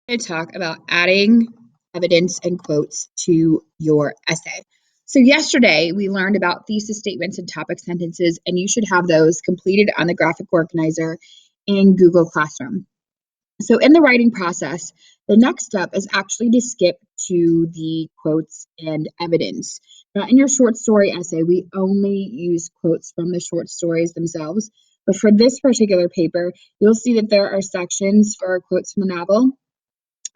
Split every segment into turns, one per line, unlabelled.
To talk about adding evidence and quotes to your essay. So yesterday we learned about thesis statements and topic sentences, and you should have those completed on the graphic organizer in Google Classroom. So in the writing process, the next step is actually to skip to the quotes and evidence. Now, in your short story essay, we only use quotes from the short stories themselves. But for this particular paper, you'll see that there are sections for quotes from the novel,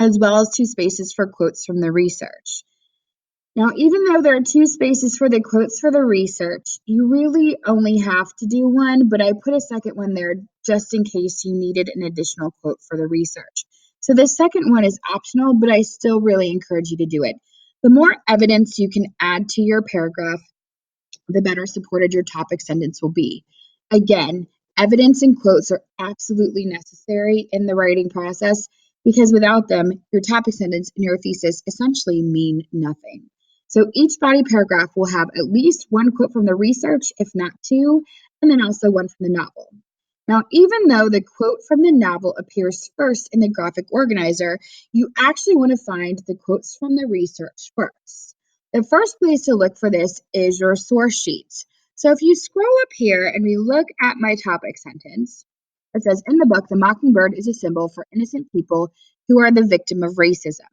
as well as two spaces for quotes from the research. Now, even though there are two spaces for the quotes for the research, you really only have to do one, but I put a second one there just in case you needed an additional quote for the research. So the second one is optional, but I still really encourage you to do it. The more evidence you can add to your paragraph, the better supported your topic sentence will be. Again, evidence and quotes are absolutely necessary in the writing process because without them, your topic sentence and your thesis essentially mean nothing. So each body paragraph will have at least one quote from the research, if not two, and then also one from the novel. Now, even though the quote from the novel appears first in the graphic organizer, you actually want to find the quotes from the research first. The first place to look for this is your source sheets. So if you scroll up here and we look at my topic sentence, it says, in the book, the mockingbird is a symbol for innocent people who are the victim of racism.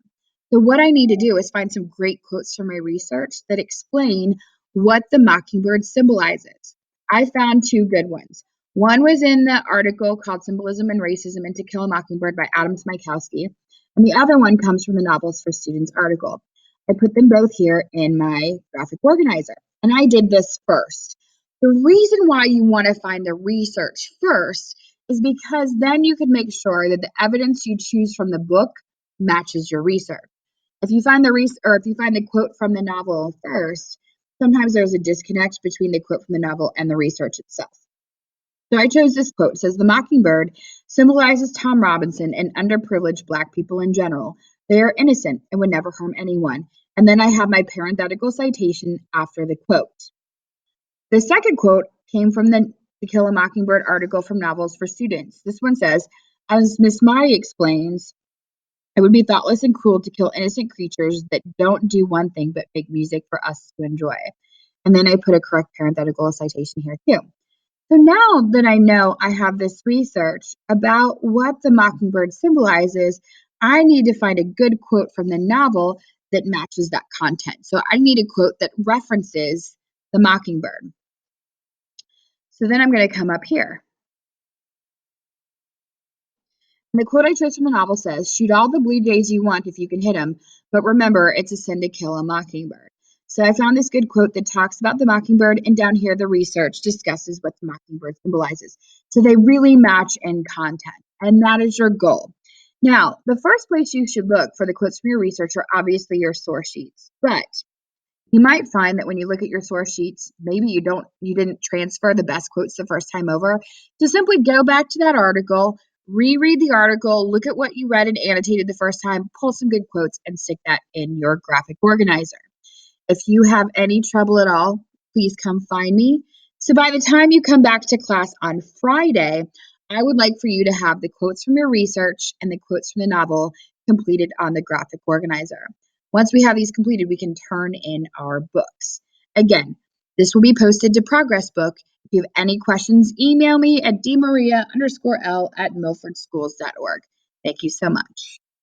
So what I need to do is find some great quotes from my research that explain what the mockingbird symbolizes. I found two good ones. One was in the article called Symbolism and Racism in To Kill a Mockingbird by Adam Smykowski, and the other one comes from the Novels for Students article. I put them both here in my graphic organizer, and I did this first. The reason why you want to find the research first is because then you can make sure that the evidence you choose from the book matches your research. If you find the quote from the novel first, sometimes there's a disconnect between the quote from the novel and the research itself. So I chose this quote. It says, the mockingbird symbolizes Tom Robinson and underprivileged Black people in general. They are innocent and would never harm anyone. And then I have my parenthetical citation after the quote. The second quote came from the To Kill a Mockingbird article from Novels for Students. This one says, as Miss Mai explains, it would be thoughtless and cruel to kill innocent creatures that don't do one thing but make music for us to enjoy. And then I put a correct parenthetical citation here too. So now that I know I have this research about what the mockingbird symbolizes, I need to find a good quote from the novel that matches that content. So I need a quote that references the mockingbird. So then I'm going to come up here. And the quote I chose from the novel says, shoot all the blue jays you want if you can hit them, but remember, it's a sin to kill a mockingbird. So I found this good quote that talks about the mockingbird, and down here the research discusses what the mockingbird symbolizes. So they really match in content, and that is your goal. Now, the first place you should look for the quotes from your research are obviously your source sheets, but you might find that when you look at your source sheets, maybe you didn't transfer the best quotes the first time over. So simply go back to that article, reread the article, look at what you read and annotated the first time, pull some good quotes, and stick that in your graphic organizer. If you have any trouble at all, please come find me. So by the time you come back to class on Friday, I would like for you to have the quotes from your research and the quotes from the novel completed on the graphic organizer. Once we have these completed, we can turn in our books. Again, this will be posted to Progress Book. If you have any questions, email me at dmaria_l@milfordschools.org. Thank you so much.